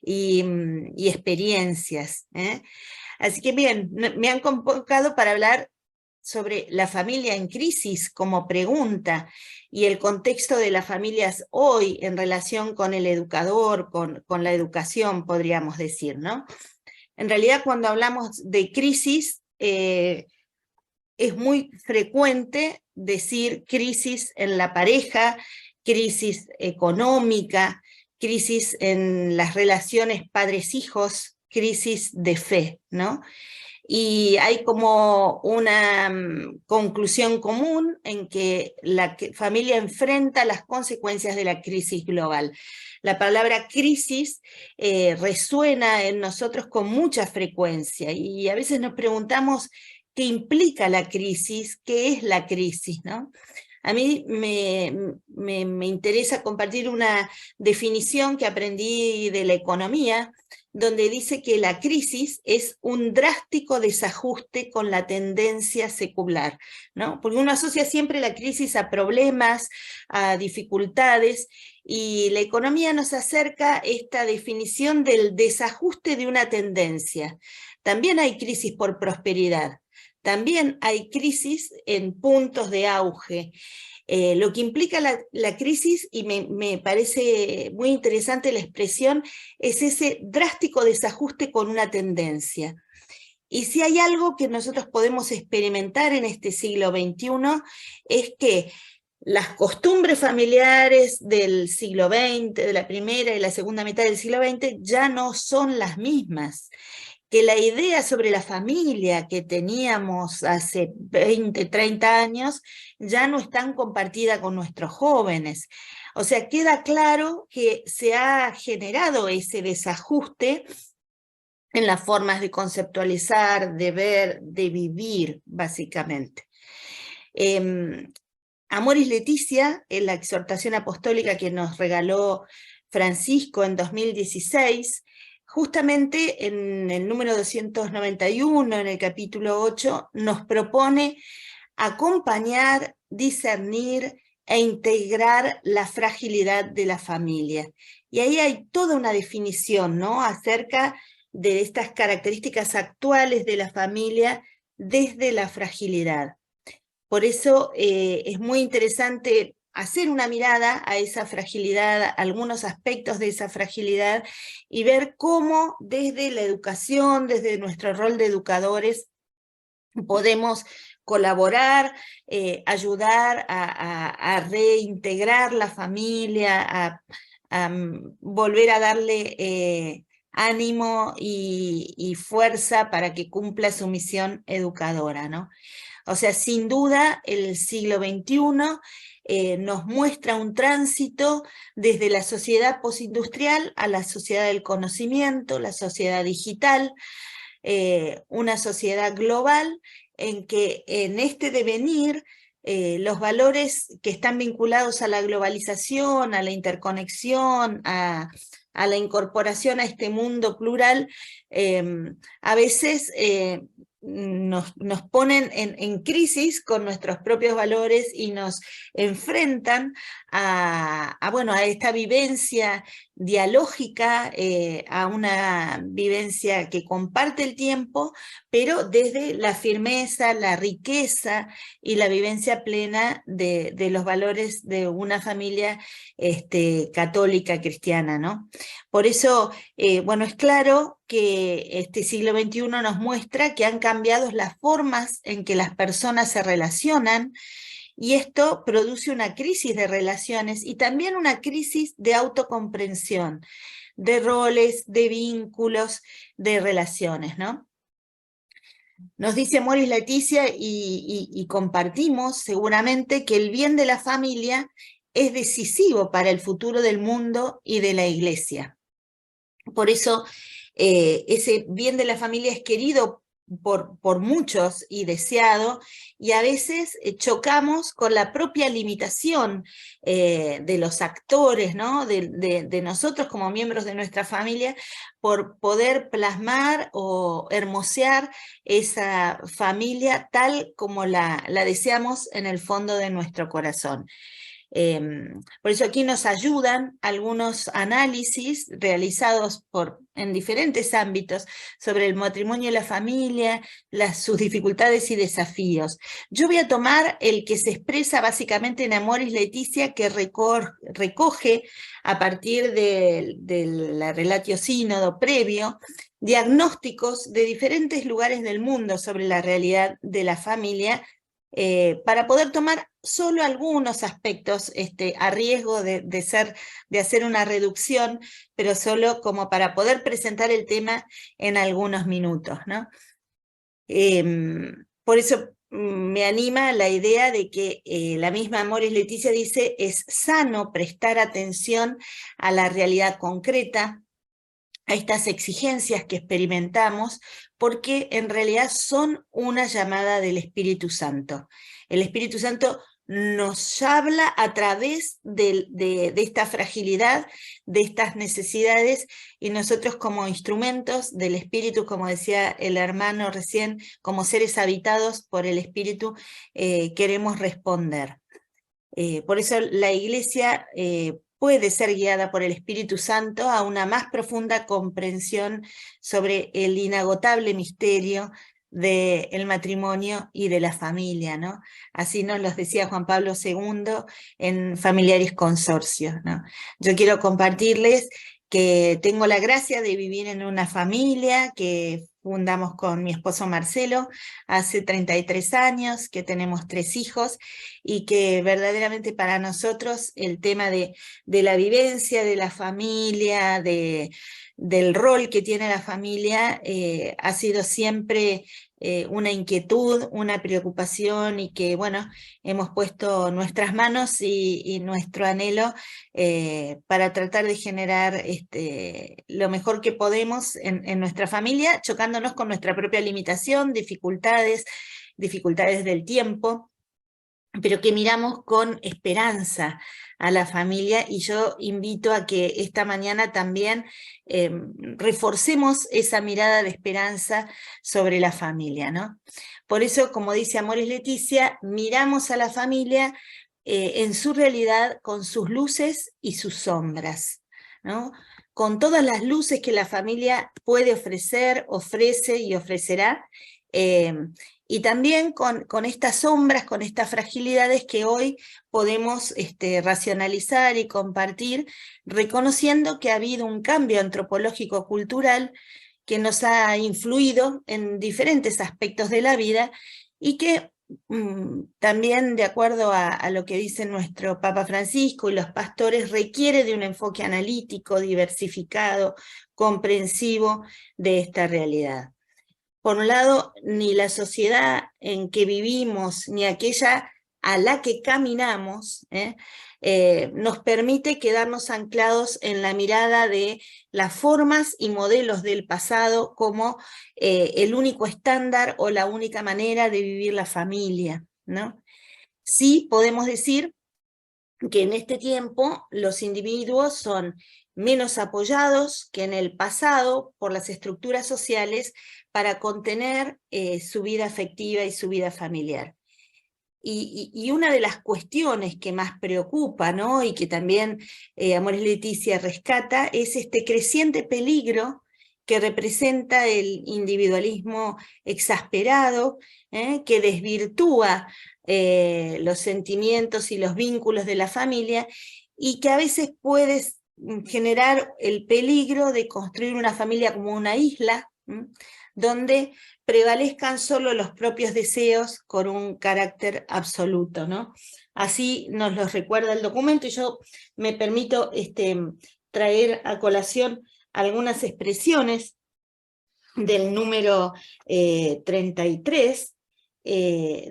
y experiencias, ¿eh? Así que bien, me han convocado para hablar sobre la familia en crisis como pregunta y el contexto de las familias hoy en relación con el educador, con la educación, podríamos decir, ¿no? En realidad, cuando hablamos de crisis, es muy frecuente decir crisis en la pareja, crisis económica, crisis en las relaciones padres-hijos, crisis de fe, ¿no? Y hay como una conclusión común en que la familia enfrenta las consecuencias de la crisis global. La palabra crisis resuena en nosotros con mucha frecuencia y a veces nos preguntamos qué implica la crisis, qué es la crisis, ¿no? A mí me interesa compartir una definición que aprendí de la economía, donde dice que la crisis es un drástico desajuste con la tendencia secular, ¿no? Porque uno asocia siempre la crisis a problemas, a dificultades, y la economía nos acerca esta definición del desajuste de una tendencia. También hay crisis por prosperidad, también hay crisis en puntos de auge. Lo que implica la crisis, y me parece muy interesante la expresión, es ese drástico desajuste con una tendencia. Y si hay algo que nosotros podemos experimentar en este siglo XXI, es que las costumbres familiares del siglo XX, de la primera y la segunda mitad del siglo XX, ya no son las mismas, que la idea sobre la familia que teníamos hace 20, 30 años ya no es tan compartida con nuestros jóvenes. O sea, queda claro que se ha generado ese desajuste en las formas de conceptualizar, de ver, de vivir, básicamente. Amoris Laetitia, en la exhortación apostólica que nos regaló Francisco en 2016, justamente en el número 291, en el capítulo 8, nos propone acompañar, discernir e integrar la fragilidad de la familia. Y ahí hay toda una definición, ¿no?, acerca de estas características actuales de la familia desde la fragilidad. Por eso es muy interesante hacer una mirada a esa fragilidad, a algunos aspectos de esa fragilidad, y ver cómo desde la educación, desde nuestro rol de educadores, podemos colaborar, ayudar a reintegrar la familia, a volver a darle ánimo y fuerza para que cumpla su misión educadora, ¿no? O sea, sin duda, el siglo XXI nos muestra un tránsito desde la sociedad postindustrial a la sociedad del conocimiento, la sociedad digital, una sociedad global en que en este devenir los valores que están vinculados a la globalización, a la interconexión, a la incorporación a este mundo plural, a veces nos ponen en crisis con nuestros propios valores y nos enfrentan bueno, a esta vivencia dialógica, a una vivencia que comparte el tiempo, pero desde la firmeza, la riqueza y la vivencia plena de los valores de una familia católica cristiana, ¿no? Por eso, bueno, es claro que este siglo XXI nos muestra que han cambiado las formas en que las personas se relacionan, y esto produce una crisis de relaciones y también una crisis de autocomprensión, de roles, de vínculos, de relaciones, ¿no? Nos dice Amoris Laetitia y compartimos seguramente que el bien de la familia es decisivo para el futuro del mundo y de la Iglesia. Por eso ese bien de la familia es querido por muchos y deseado, y a veces chocamos con la propia limitación de los actores, ¿no?, de nosotros como miembros de nuestra familia, por poder plasmar o hermosear esa familia tal como la deseamos en el fondo de nuestro corazón. Por eso aquí nos ayudan algunos análisis realizados en diferentes ámbitos sobre el matrimonio y la familia, sus dificultades y desafíos. Yo voy a tomar el que se expresa básicamente en Amoris Laetitia, que recoge a partir del Relatio Sínodo previo, diagnósticos de diferentes lugares del mundo sobre la realidad de la familia, para poder tomar solo algunos aspectos, a riesgo de hacer una reducción, pero solo como para poder presentar el tema en algunos minutos, ¿no? Por eso me anima la idea de que la misma Amoris Laetitia dice: es sano prestar atención a la realidad concreta, a estas exigencias que experimentamos, porque en realidad son una llamada del Espíritu Santo. El Espíritu Santo nos habla a través de esta fragilidad, de estas necesidades, y nosotros como instrumentos del Espíritu, como decía el hermano recién, como seres habitados por el Espíritu, queremos responder. Por eso la Iglesia puede ser guiada por el Espíritu Santo a una más profunda comprensión sobre el inagotable misterio del matrimonio y de la familia, ¿no? Así nos los decía Juan Pablo II en Familiaris Consorcio, ¿no? Yo quiero compartirles que tengo la gracia de vivir en una familia que fundamos con mi esposo Marcelo hace 33 años, que tenemos 3 hijos, y que verdaderamente para nosotros el tema de la vivencia de la familia, del rol que tiene la familia, ha sido siempre una inquietud, una preocupación, y que, bueno, hemos puesto nuestras manos y nuestro anhelo para tratar de generar lo mejor que podemos en nuestra familia, chocándonos con nuestra propia limitación, dificultades del tiempo, pero que miramos con esperanza a la familia. Y yo invito a que esta mañana también reforcemos esa mirada de esperanza sobre la familia, ¿no? Por eso, como dice Amoris Laetitia, miramos a la familia en su realidad, con sus luces y sus sombras, ¿no? Con todas las luces que la familia puede ofrecer, ofrece y ofrecerá, y también con estas sombras, con estas fragilidades que hoy podemos racionalizar y compartir, reconociendo que ha habido un cambio antropológico-cultural que nos ha influido en diferentes aspectos de la vida, y que también, de acuerdo a lo que dice nuestro Papa Francisco y los pastores, requiere de un enfoque analítico, diversificado, comprensivo de esta realidad. Por un lado, ni la sociedad en que vivimos, ni aquella a la que caminamos, nos permite quedarnos anclados en la mirada de las formas y modelos del pasado como el único estándar o la única manera de vivir la familia, ¿no? Sí podemos decir que en este tiempo los individuos son menos apoyados que en el pasado por las estructuras sociales para contener su vida afectiva y su vida familiar. Y una de las cuestiones que más preocupa, ¿no?, y que también Amoris Laetitia rescata, es este creciente peligro que representa el individualismo exasperado, que desvirtúa los sentimientos y los vínculos de la familia, y que a veces puede generar el peligro de construir una familia como una isla, donde prevalezcan solo los propios deseos con un carácter absoluto, ¿no? Así nos lo recuerda el documento, y yo me permito traer a colación algunas expresiones del número 33,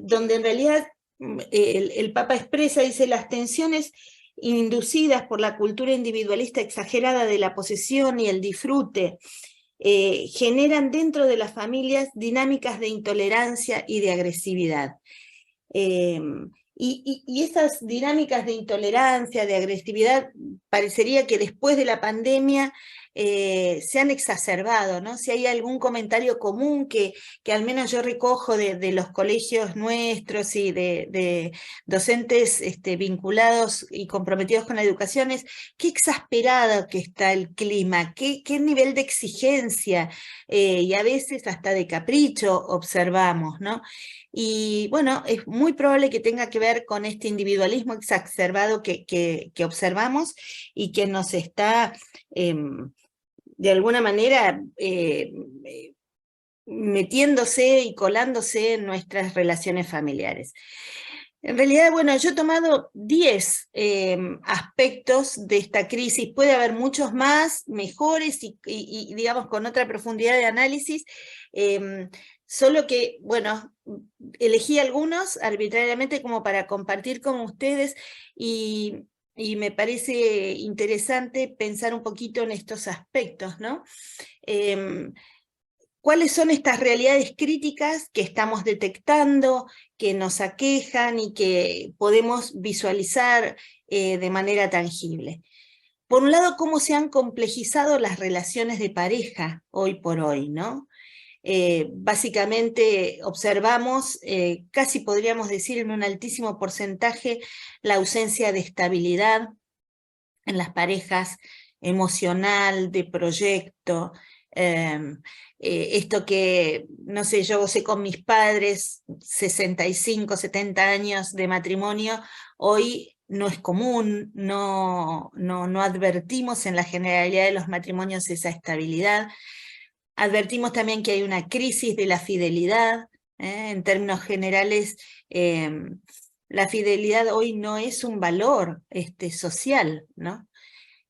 donde en realidad el Papa expresa, dice: las tensiones inducidas por la cultura individualista exagerada de la posesión y el disfrute generan dentro de las familias dinámicas de intolerancia y de agresividad. Y esas dinámicas de intolerancia, de agresividad, parecería que después de la pandemia se han exacerbado, ¿no? Si hay algún comentario común que al menos yo recojo de los colegios nuestros y de docentes vinculados y comprometidos con la educación es qué exasperado que está el clima, qué nivel de exigencia y a veces hasta de capricho observamos, ¿no? Y bueno, es muy probable que tenga que ver con este individualismo exacerbado que observamos y que nos está, de alguna manera, metiéndose y colándose en nuestras relaciones familiares. En realidad, bueno, yo he tomado 10 aspectos de esta crisis, puede haber muchos más, mejores y digamos con otra profundidad de análisis, solo que, bueno, elegí algunos arbitrariamente como para compartir con ustedes y me parece interesante pensar un poquito en estos aspectos, ¿no? ¿Cuáles son estas realidades críticas que estamos detectando, que nos aquejan y que podemos visualizar de manera tangible? Por un lado, cómo se han complejizado las relaciones de pareja hoy por hoy, ¿no? Básicamente observamos, casi podríamos decir en un altísimo porcentaje, la ausencia de estabilidad en las parejas emocional, de proyecto, esto que, no sé, yo gocé con mis padres 65, 70 años de matrimonio, hoy no es común, no advertimos en la generalidad de los matrimonios esa estabilidad. Advertimos también que hay una crisis de la fidelidad, en términos generales, la fidelidad hoy no es un valor social, ¿no?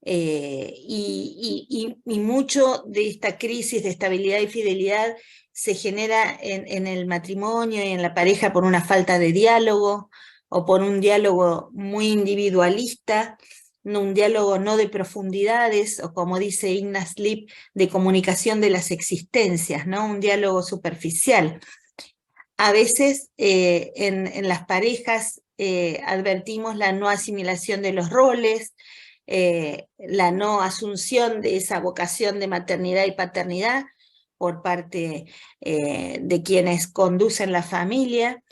Y mucho de esta crisis de estabilidad y fidelidad se genera en el matrimonio y en la pareja por una falta de diálogo o por un diálogo muy individualista, un diálogo no de profundidades, o como dice Ignaz Lip, de comunicación de las existencias, ¿no? Un diálogo superficial. A veces en las parejas advertimos la no asimilación de los roles, la no asunción de esa vocación de maternidad y paternidad por parte de quienes conducen la familia,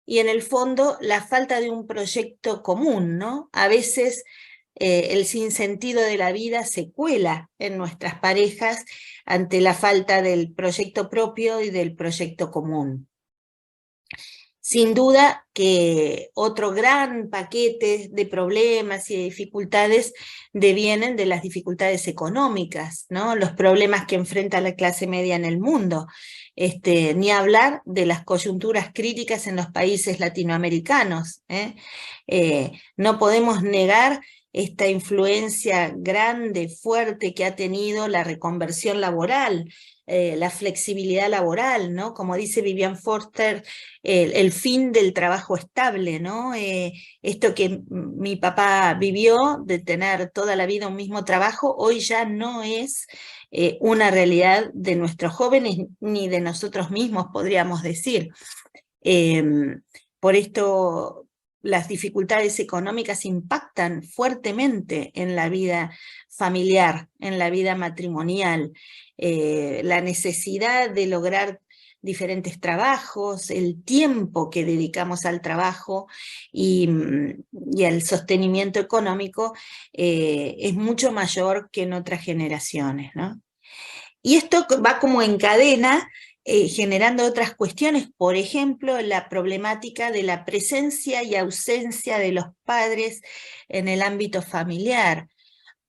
y en el fondo la falta de un proyecto común, ¿no? A veces el sinsentido de la vida se cuela en nuestras parejas ante la falta del proyecto propio y del proyecto común. Sin duda que otro gran paquete de problemas y de dificultades devienen de las dificultades económicas, ¿no? Los problemas que enfrenta la clase media en el mundo. Ni hablar de las coyunturas críticas en los países latinoamericanos, ¿eh? No podemos negar esta influencia grande, fuerte que ha tenido la reconversión laboral, la flexibilidad laboral, ¿no? Como dice Vivian Forster, el fin del trabajo estable, ¿no? Esto que mi papá vivió, de tener toda la vida un mismo trabajo, hoy ya no es una realidad de nuestros jóvenes ni de nosotros mismos, podríamos decir. Por esto las dificultades económicas impactan fuertemente en la vida familiar, en la vida matrimonial, la necesidad de lograr diferentes trabajos, el tiempo que dedicamos al trabajo y al sostenimiento económico es mucho mayor que en otras generaciones, ¿no? Y esto va como en cadena, generando otras cuestiones, por ejemplo, la problemática de la presencia y ausencia de los padres en el ámbito familiar.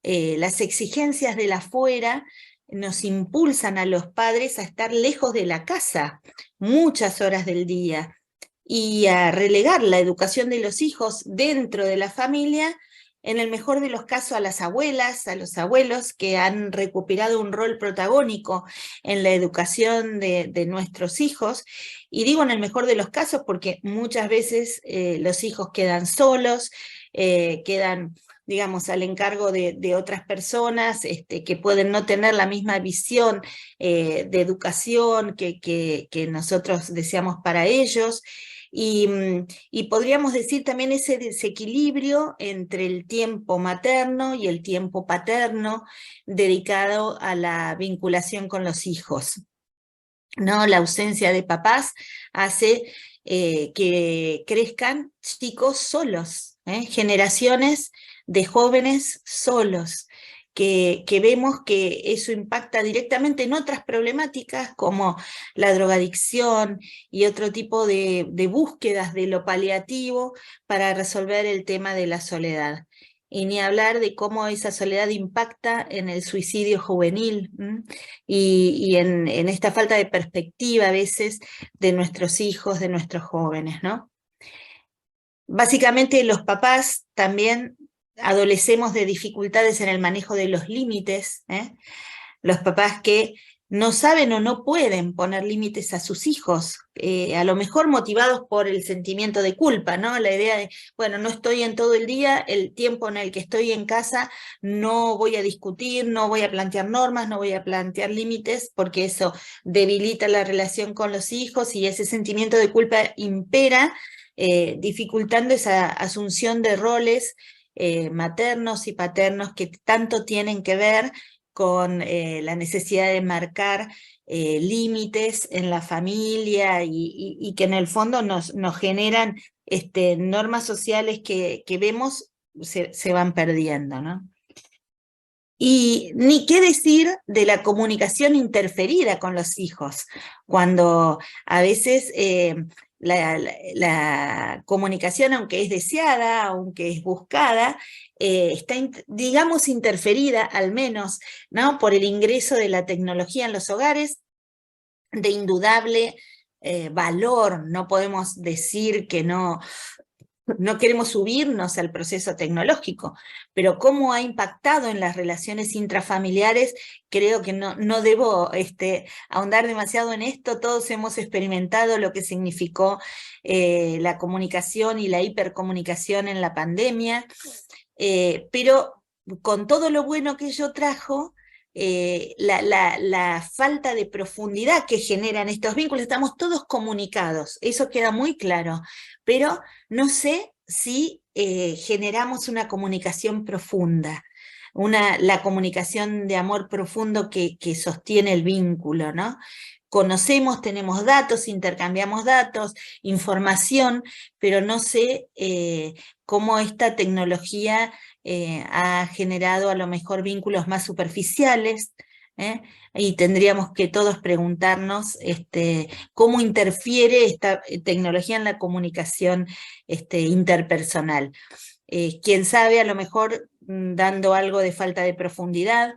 Las exigencias del afuera nos impulsan a los padres a estar lejos de la casa muchas horas del día y a relegar la educación de los hijos dentro de la familia, en el mejor de los casos a las abuelas, a los abuelos que han recuperado un rol protagónico en la educación de nuestros hijos, y digo en el mejor de los casos porque muchas veces los hijos quedan solos, quedan, digamos, al encargo de otras personas que pueden no tener la misma visión de educación que nosotros deseamos para ellos. Y podríamos decir también ese desequilibrio entre el tiempo materno y el tiempo paterno dedicado a la vinculación con los hijos, ¿no? La ausencia de papás hace que crezcan chicos solos, generaciones de jóvenes solos, que vemos que eso impacta directamente en otras problemáticas como la drogadicción y otro tipo de búsquedas de lo paliativo para resolver el tema de la soledad. Y ni hablar de cómo esa soledad impacta en el suicidio juvenil y en esta falta de perspectiva a veces de nuestros hijos, de nuestros jóvenes, ¿no? Básicamente los papás también adolecemos de dificultades en el manejo de los límites, los papás que no saben o no pueden poner límites a sus hijos, a lo mejor motivados por el sentimiento de culpa, ¿no? La idea de, bueno, no estoy en todo el día, el tiempo en el que estoy en casa no voy a discutir, no voy a plantear normas, no voy a plantear límites, porque eso debilita la relación con los hijos y ese sentimiento de culpa impera, dificultando esa asunción de roles maternos y paternos que tanto tienen que ver con la necesidad de marcar límites en la familia y que en el fondo nos generan normas sociales que vemos se van perdiendo, ¿no? Y ni qué decir de la comunicación interferida con los hijos, cuando a veces la comunicación, aunque es deseada, aunque es buscada, está, digamos, interferida al menos, ¿no? Por el ingreso de la tecnología en los hogares, de indudable valor. No podemos decir que no queremos subirnos al proceso tecnológico, pero cómo ha impactado en las relaciones intrafamiliares, creo que no debo ahondar demasiado en esto. Todos hemos experimentado lo que significó la comunicación y la hipercomunicación en la pandemia, pero con todo lo bueno que ello trajo, la falta de profundidad que generan estos vínculos, estamos todos comunicados, eso queda muy claro, pero no sé si generamos una comunicación profunda, la comunicación de amor profundo que sostiene el vínculo, ¿no? Conocemos, tenemos datos, intercambiamos datos, información, pero no sé cómo esta tecnología ha generado a lo mejor vínculos más superficiales, y tendríamos que todos preguntarnos cómo interfiere esta tecnología en la comunicación interpersonal. Quién sabe, a lo mejor dando algo de falta de profundidad.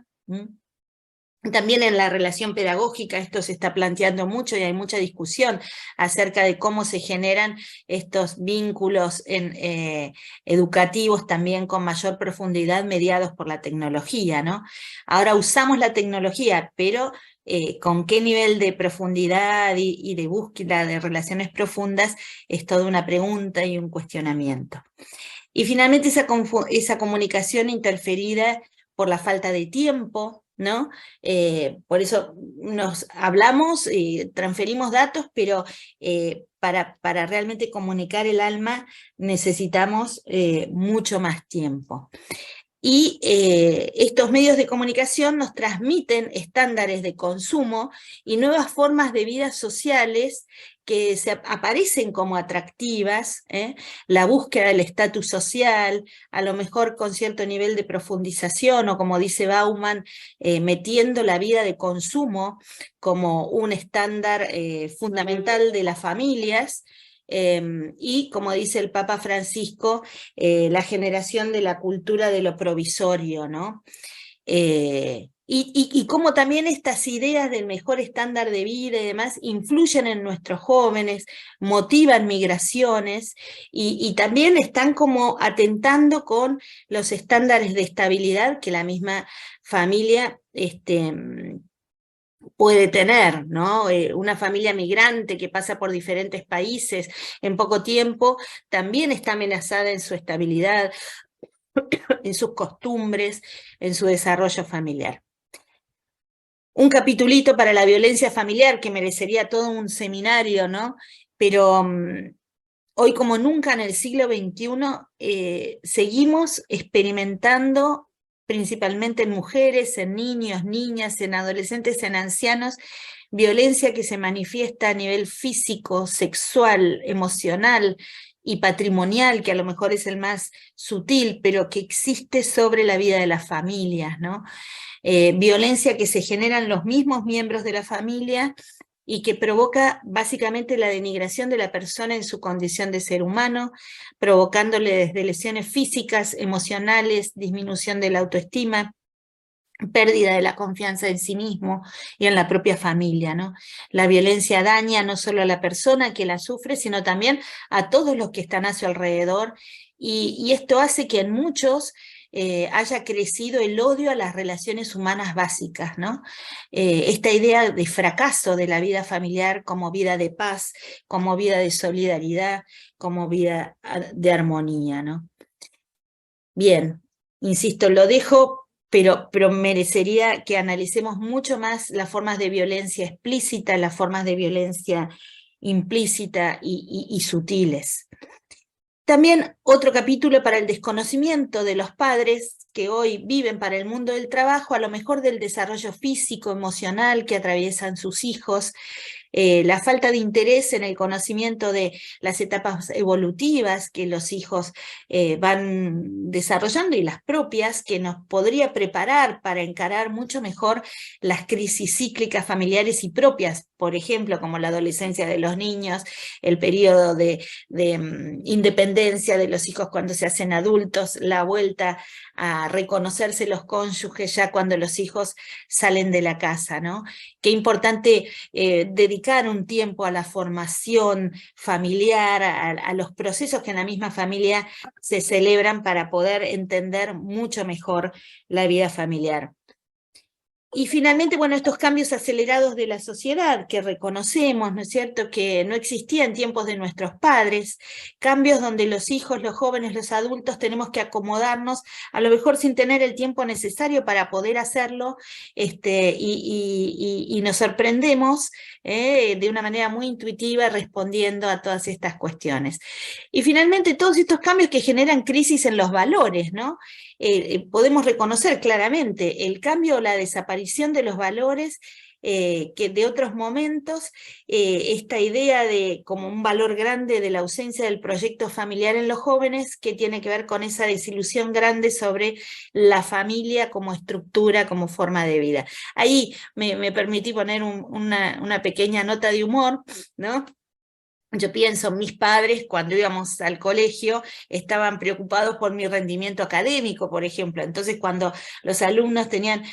También en la relación pedagógica esto se está planteando mucho y hay mucha discusión acerca de cómo se generan estos vínculos educativos también con mayor profundidad mediados por la tecnología, ¿no? Ahora usamos la tecnología, pero con qué nivel de profundidad y de búsqueda de relaciones profundas es toda una pregunta y un cuestionamiento. Y finalmente esa comunicación interferida por la falta de tiempo, ¿no? Por eso nos hablamos, transferimos datos, pero para realmente comunicar el alma necesitamos mucho más tiempo. Y estos medios de comunicación nos transmiten estándares de consumo y nuevas formas de vida sociales que aparecen como atractivas, la búsqueda del estatus social, a lo mejor con cierto nivel de profundización, o como dice Bauman, metiendo la vida de consumo como un estándar fundamental de las familias, y como dice el Papa Francisco, la generación de la cultura de lo provisorio, ¿no? Y cómo también estas ideas del mejor estándar de vida y demás influyen en nuestros jóvenes, motivan migraciones y también están como atentando con los estándares de estabilidad que la misma familia puede tener, ¿no? Una familia migrante que pasa por diferentes países en poco tiempo también está amenazada en su estabilidad, en sus costumbres, en su desarrollo familiar. Un capitulito para la violencia familiar que merecería todo un seminario, ¿no? Pero hoy como nunca en el siglo XXI seguimos experimentando, principalmente en mujeres, en niños, niñas, en adolescentes, en ancianos, violencia que se manifiesta a nivel físico, sexual, emocional y patrimonial, que a lo mejor es el más sutil, pero que existe sobre la vida de las familias, ¿no? Violencia que se generan los mismos miembros de la familia y que provoca básicamente la denigración de la persona en su condición de ser humano, provocándole desde lesiones físicas, emocionales, disminución de la autoestima, pérdida de la confianza en sí mismo y en la propia familia, ¿no? La violencia daña no solo a la persona que la sufre, sino también a todos los que están a su alrededor, y esto hace que en muchos haya crecido el odio a las relaciones humanas básicas, ¿no? Esta idea de fracaso de la vida familiar como vida de paz, como vida de solidaridad, como vida de armonía, ¿no? Bien, insisto, lo dejo, pero merecería que analicemos mucho más las formas de violencia explícita, las formas de violencia implícita y sutiles. También otro capítulo para el desconocimiento de los padres que hoy viven para el mundo del trabajo, a lo mejor del desarrollo físico, emocional que atraviesan sus hijos, la falta de interés en el conocimiento de las etapas evolutivas que los hijos van desarrollando y las propias, que nos podría preparar para encarar mucho mejor las crisis cíclicas familiares y propias, por ejemplo, como la adolescencia de los niños, el periodo de independencia de los hijos cuando se hacen adultos, la vuelta a reconocerse los cónyuges ya cuando los hijos salen de la casa, ¿no? Qué importante dedicar un tiempo a la formación familiar, a los procesos que en la misma familia se celebran para poder entender mucho mejor la vida familiar. Y finalmente, bueno, estos cambios acelerados de la sociedad que reconocemos, ¿no es cierto?, que no existían en tiempos de nuestros padres, cambios donde los hijos, los jóvenes, los adultos tenemos que acomodarnos, a lo mejor sin tener el tiempo necesario para poder hacerlo, y nos sorprendemos de una manera muy intuitiva respondiendo a todas estas cuestiones. Y finalmente, todos estos cambios que generan crisis en los valores, ¿no? Podemos reconocer claramente el cambio o la desaparición de los valores que de otros momentos, esta idea de como un valor grande de la ausencia del proyecto familiar en los jóvenes, que tiene que ver con esa desilusión grande sobre la familia como estructura, como forma de vida. Ahí me permití poner una pequeña nota de humor, ¿no? Yo pienso, mis padres cuando íbamos al colegio estaban preocupados por mi rendimiento académico, por ejemplo. Entonces, cuando los alumnos tenían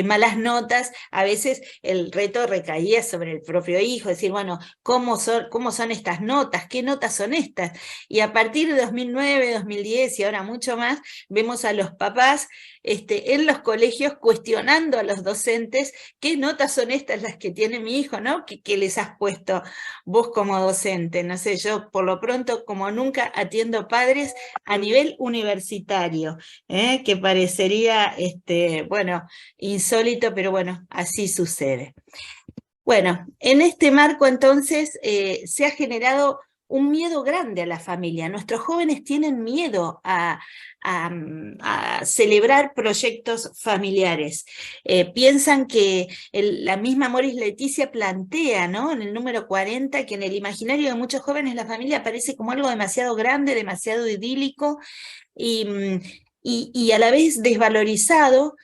malas notas, a veces el reto recaía sobre el propio hijo, decir, bueno, ¿cómo son estas notas? ¿Qué notas son estas? Y a partir de 2009, 2010 y ahora mucho más, vemos a los papás en los colegios cuestionando a los docentes qué notas son estas las que tiene mi hijo, ¿no? ¿Qué les has puesto vos como docente? No sé, yo por lo pronto, como nunca, atiendo padres a nivel universitario, que parecería, bueno, insólito, pero bueno, así sucede. Bueno, en este marco entonces se ha generado un miedo grande a la familia. Nuestros jóvenes tienen miedo a celebrar proyectos familiares. Piensan que la misma Moris Leticia plantea, ¿no?, en el número 40, que en el imaginario de muchos jóvenes la familia parece como algo demasiado grande, demasiado idílico y a la vez desvalorizado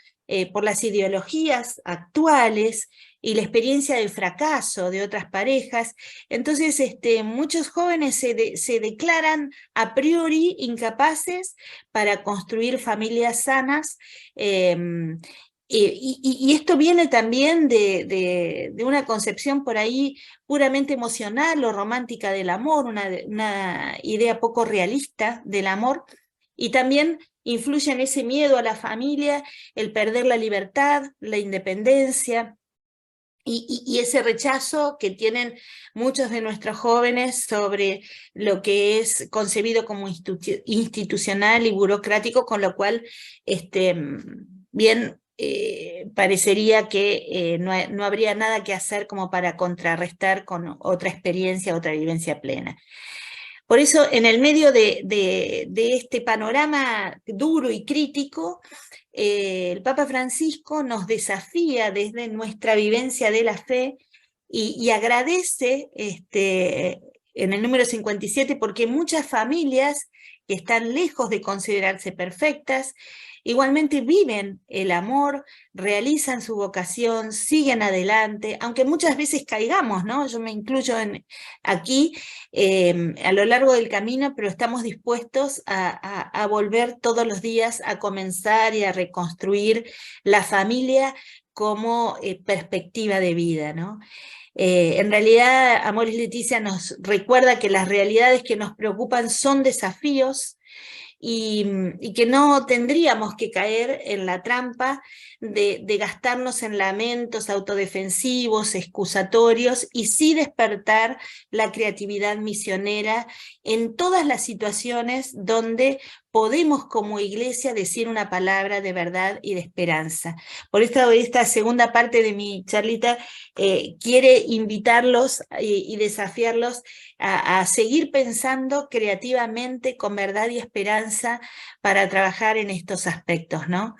por las ideologías actuales y la experiencia del fracaso de otras parejas. Entonces, muchos jóvenes se declaran a priori incapaces para construir familias sanas, y esto viene también de una concepción por ahí puramente emocional o romántica del amor, una idea poco realista del amor, y también influye en ese miedo a la familia, el perder la libertad, la independencia, y ese rechazo que tienen muchos de nuestros jóvenes sobre lo que es concebido como institucional y burocrático, con lo cual, bien, parecería que no habría nada que hacer como para contrarrestar con otra experiencia, otra vivencia plena. Por eso, en el medio de este panorama duro y crítico, el Papa Francisco nos desafía desde nuestra vivencia de la fe y agradece en el número 57 porque muchas familias que están lejos de considerarse perfectas, igualmente viven el amor, realizan su vocación, siguen adelante, aunque muchas veces caigamos, ¿no? Yo me incluyo aquí a lo largo del camino, pero estamos dispuestos a volver todos los días a comenzar y a reconstruir la familia como perspectiva de vida, ¿no? En realidad, Amoris Laetitia nos recuerda que las realidades que nos preocupan son desafíos y que no tendríamos que caer en la trampa de gastarnos en lamentos autodefensivos, excusatorios, y sí despertar la creatividad misionera en todas las situaciones donde podemos como iglesia decir una palabra de verdad y de esperanza. Por esta segunda parte de mi charlita quiere invitarlos y desafiarlos a seguir pensando creativamente con verdad y esperanza para trabajar en estos aspectos, ¿no?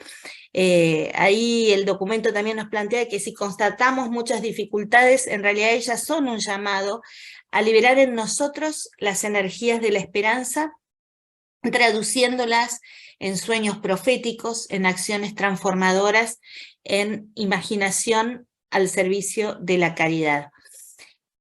Ahí el documento también nos plantea que si constatamos muchas dificultades, en realidad ellas son un llamado a liberar en nosotros las energías de la esperanza, traduciéndolas en sueños proféticos, en acciones transformadoras, en imaginación al servicio de la caridad.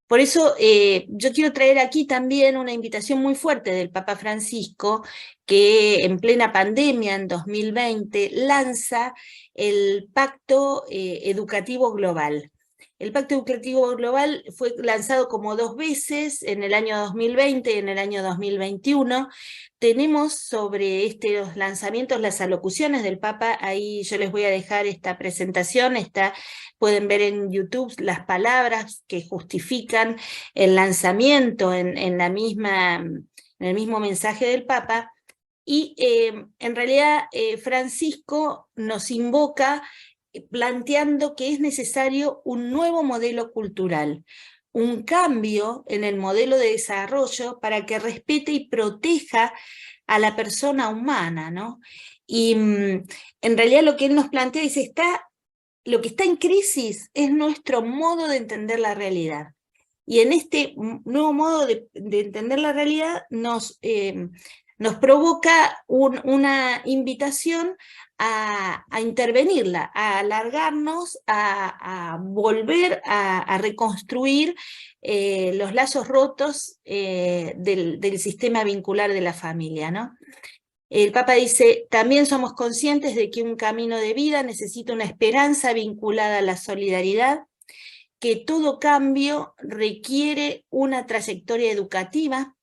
Por eso yo quiero traer aquí también una invitación muy fuerte del Papa Francisco, que en plena pandemia, en 2020, lanza el Pacto Educativo Global. El Pacto Educativo Global fue lanzado como 2 veces, en el año 2020 y en el año 2021. Tenemos sobre estos lanzamientos las alocuciones del Papa, ahí yo les voy a dejar esta presentación, pueden ver en YouTube las palabras que justifican el lanzamiento en el mismo mensaje del Papa. Y en realidad Francisco nos invoca planteando que es necesario un nuevo modelo cultural, un cambio en el modelo de desarrollo para que respete y proteja a la persona humana, ¿no? Y en realidad lo que él nos plantea dice, lo que está en crisis es nuestro modo de entender la realidad. Y en este nuevo modo de entender la realidad nos provoca una invitación a intervenirla, a alargarnos, a volver a reconstruir los lazos rotos del sistema vincular de la familia, ¿no? El Papa dice, también somos conscientes de que un camino de vida necesita una esperanza vinculada a la solidaridad, que todo cambio requiere una trayectoria educativa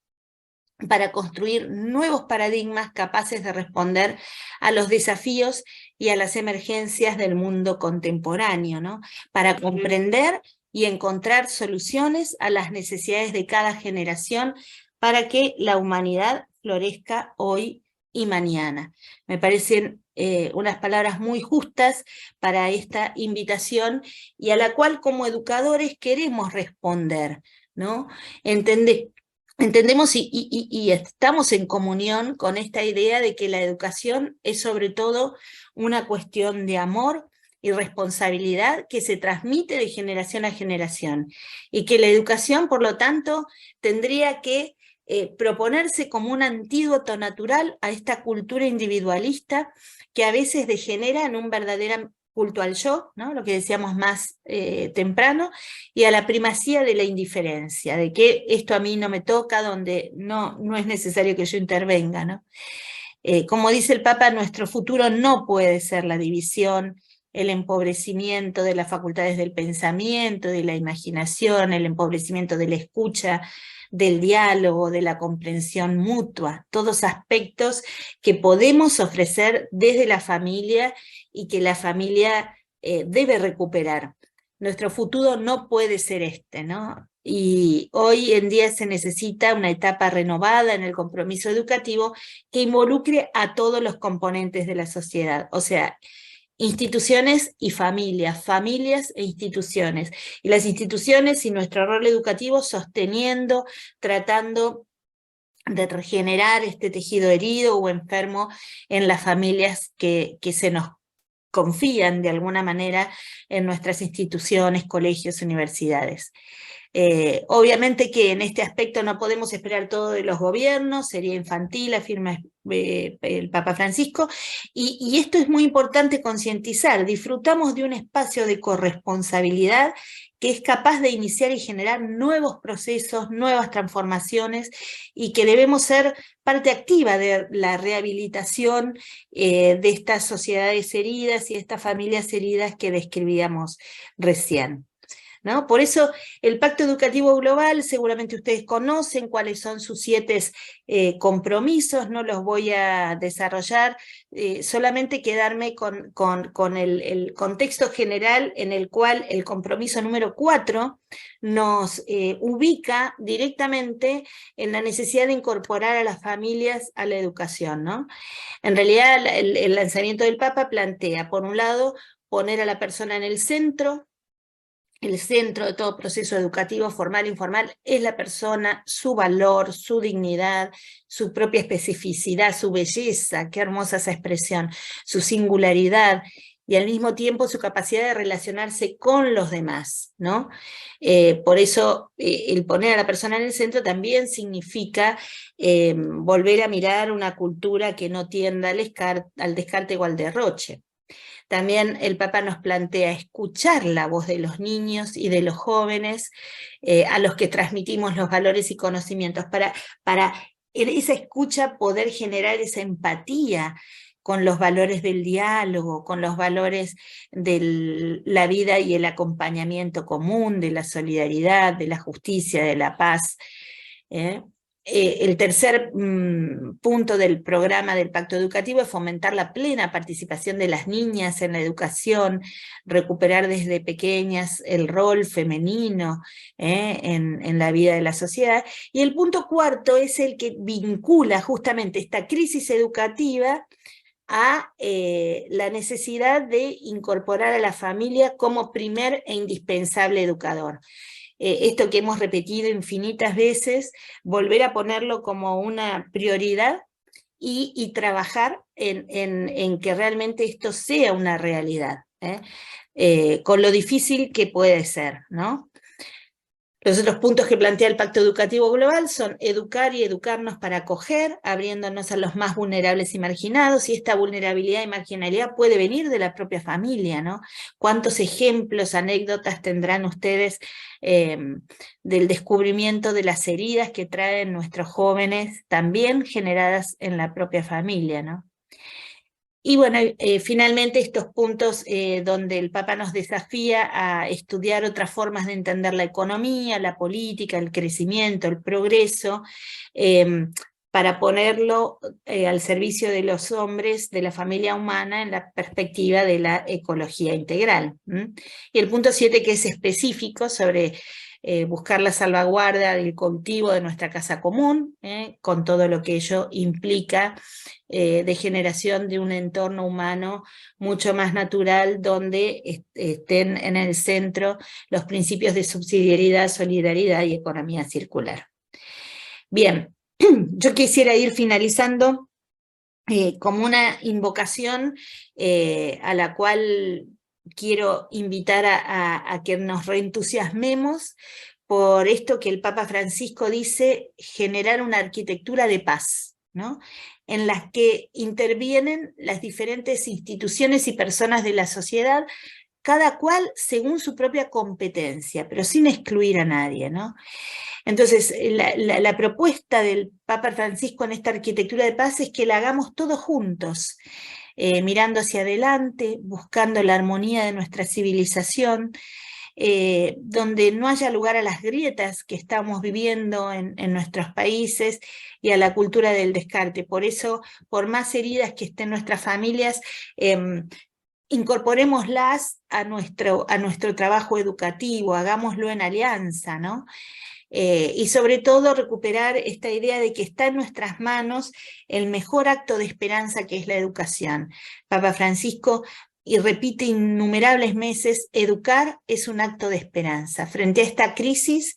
para construir nuevos paradigmas capaces de responder a los desafíos y a las emergencias del mundo contemporáneo, ¿no? Para comprender y encontrar soluciones a las necesidades de cada generación para que la humanidad florezca hoy y mañana. Me parecen unas palabras muy justas para esta invitación y a la cual como educadores queremos responder, ¿no? Entendemos y estamos en comunión con esta idea de que la educación es sobre todo una cuestión de amor y responsabilidad que se transmite de generación a generación, y que la educación, por lo tanto, tendría que proponerse como un antídoto natural a esta cultura individualista que a veces degenera en un verdadero culto al yo, ¿no? Lo que decíamos más temprano, y a la primacía de la indiferencia, de que esto a mí no me toca, donde no es necesario que yo intervenga, ¿no? Como dice el Papa, nuestro futuro no puede ser la división, el empobrecimiento de las facultades del pensamiento, de la imaginación, el empobrecimiento de la escucha, del diálogo, de la comprensión mutua, todos aspectos que podemos ofrecer desde la familia y que la familia debe recuperar. Nuestro futuro no puede ser ¿no? Y hoy en día se necesita una etapa renovada en el compromiso educativo que involucre a todos los componentes de la sociedad, o sea, instituciones y familias, familias e instituciones. Y las instituciones y nuestro rol educativo sosteniendo, tratando de regenerar este tejido herido o enfermo en las familias que se nos confían de alguna manera en nuestras instituciones, colegios, universidades. Obviamente que en este aspecto no podemos esperar todo de los gobiernos, sería infantil, afirma el Papa Francisco, y esto es muy importante concientizar. Disfrutamos de un espacio de corresponsabilidad que es capaz de iniciar y generar nuevos procesos, nuevas transformaciones, y que debemos ser parte activa de la rehabilitación de estas sociedades heridas y de estas familias heridas que describíamos recién, ¿no? Por eso el Pacto Educativo Global, seguramente ustedes conocen cuáles son sus 7 compromisos, no los voy a desarrollar, solamente quedarme con el contexto general en el cual el compromiso número 4 nos ubica directamente en la necesidad de incorporar a las familias a la educación, ¿no? En realidad el lanzamiento del Papa plantea, por un lado, poner a la persona en el centro. El centro de todo proceso educativo, formal e informal, es la persona, su valor, su dignidad, su propia especificidad, su belleza, qué hermosa esa expresión, su singularidad, y al mismo tiempo su capacidad de relacionarse con los demás, ¿no? Por eso el poner a la persona en el centro también significa volver a mirar una cultura que no tienda al descarte o al derroche. También el Papa nos plantea escuchar la voz de los niños y de los jóvenes a los que transmitimos los valores y conocimientos, para en esa escucha poder generar esa empatía con los valores del diálogo, con los valores de la vida y el acompañamiento común, de la solidaridad, de la justicia, de la paz. El tercer punto del programa del Pacto Educativo es fomentar la plena participación de las niñas en la educación, recuperar desde pequeñas el rol femenino en la vida de la sociedad. Y el punto cuarto es el que vincula justamente esta crisis educativa a la necesidad de incorporar a la familia como primer e indispensable educador. Esto que hemos repetido infinitas veces, volver a ponerlo como una prioridad y trabajar en que realmente esto sea una realidad, con lo difícil que puede ser, ¿no? Los otros puntos que plantea el Pacto Educativo Global son educar y educarnos para acoger, abriéndonos a los más vulnerables y marginados, y esta vulnerabilidad y marginalidad puede venir de la propia familia, ¿no? ¿Cuántos ejemplos, anécdotas tendrán ustedes del descubrimiento de las heridas que traen nuestros jóvenes, también generadas en la propia familia, ¿no? Y bueno, finalmente estos puntos donde el Papa nos desafía a estudiar otras formas de entender la economía, la política, el crecimiento, el progreso, para ponerlo al servicio de los hombres, de la familia humana, en la perspectiva de la ecología integral. Y el punto 7, que es específico sobre buscar la salvaguarda del cultivo de nuestra casa común, con todo lo que ello implica de generación de un entorno humano mucho más natural, donde estén en el centro los principios de subsidiariedad, solidaridad y economía circular. Bien, yo quisiera ir finalizando como una invocación a la cual quiero invitar a que nos reentusiasmemos por esto que el Papa Francisco dice, generar una arquitectura de paz, ¿no? En las que intervienen las diferentes instituciones y personas de la sociedad, cada cual según su propia competencia, pero sin excluir a nadie, ¿no? Entonces, la propuesta del Papa Francisco en esta arquitectura de paz es que la hagamos todos juntos, mirando hacia adelante, buscando la armonía de nuestra civilización, donde no haya lugar a las grietas que estamos viviendo en nuestros países y a la cultura del descarte. Por eso, por más heridas que estén nuestras familias, incorporémoslas a nuestro trabajo educativo, hagámoslo en alianza, ¿no? Y sobre todo recuperar esta idea de que está en nuestras manos el mejor acto de esperanza, que es la educación. Papa Francisco y repite innumerables veces, educar es un acto de esperanza. Frente a esta crisis,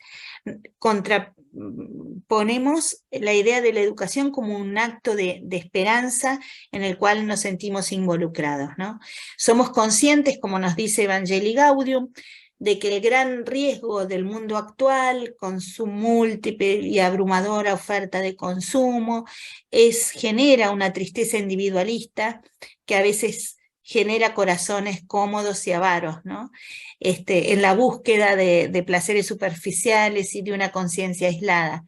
ponemos la idea de la educación como un acto de esperanza en el cual nos sentimos involucrados, ¿no? Somos conscientes, como nos dice Evangelii Gaudium, de que el gran riesgo del mundo actual, con su múltiple y abrumadora oferta de consumo, genera una tristeza individualista que a veces genera corazones cómodos y avaros, ¿no? En la búsqueda de placeres superficiales y de una conciencia aislada.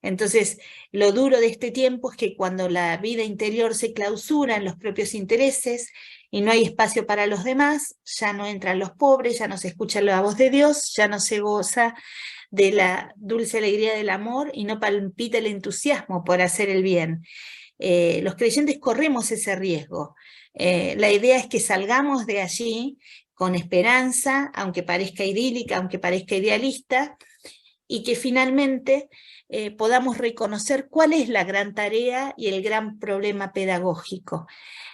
Entonces, lo duro de este tiempo es que cuando la vida interior se clausura en los propios intereses y no hay espacio para los demás, ya no entran los pobres, ya no se escucha la voz de Dios, ya no se goza de la dulce alegría del amor y no palpita el entusiasmo por hacer el bien. Los creyentes corremos ese riesgo. La idea es que salgamos de allí con esperanza, aunque parezca idílica, aunque parezca idealista, y que finalmente podamos reconocer cuál es la gran tarea y el gran problema pedagógico,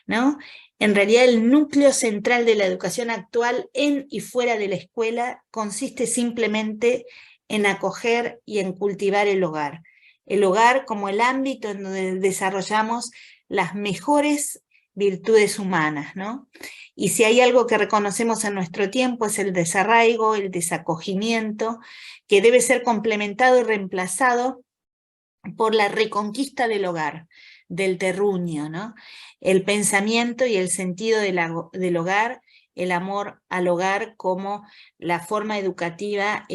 ¿no? En realidad el núcleo central de la educación actual en y fuera de la escuela consiste simplemente en acoger y en cultivar el hogar. El hogar como el ámbito en donde desarrollamos las mejores virtudes humanas, ¿no? Y si hay algo que reconocemos en nuestro tiempo es el desarraigo, el desacogimiento, que debe ser complementado y reemplazado por la reconquista del hogar, del terruño, ¿no? El pensamiento y el sentido del hogar, el amor al hogar como la forma educativa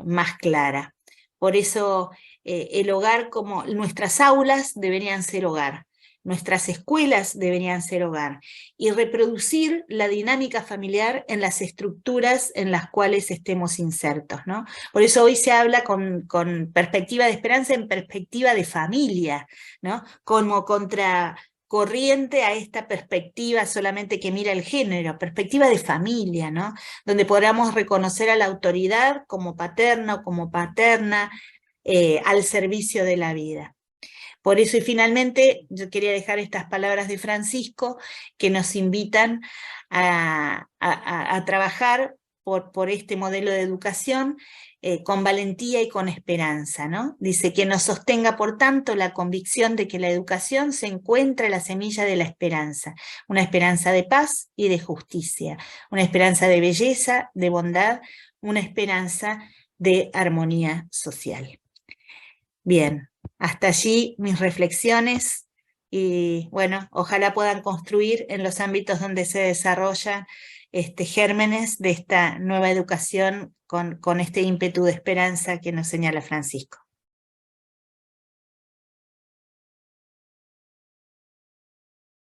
más clara. Por eso el hogar, como nuestras aulas deberían ser hogar, nuestras escuelas deberían ser hogar, y reproducir la dinámica familiar en las estructuras en las cuales estemos insertos, ¿no? Por eso hoy se habla con perspectiva de esperanza en perspectiva de familia, ¿no? Como contracorriente a esta perspectiva solamente que mira el género, perspectiva de familia, ¿no? Donde podamos reconocer a la autoridad como paterna o como paterna al servicio de la vida. Por eso, y finalmente, yo quería dejar estas palabras de Francisco que nos invitan a trabajar por este modelo de educación con valentía y con esperanza, ¿no? Dice que nos sostenga, por tanto, la convicción de que la educación se encuentra en la semilla de la esperanza, una esperanza de paz y de justicia, una esperanza de belleza, de bondad, una esperanza de armonía social. Bien, hasta allí mis reflexiones y bueno, ojalá puedan construir en los ámbitos donde se desarrollan gérmenes de esta nueva educación con este ímpetu de esperanza que nos señala Francisco.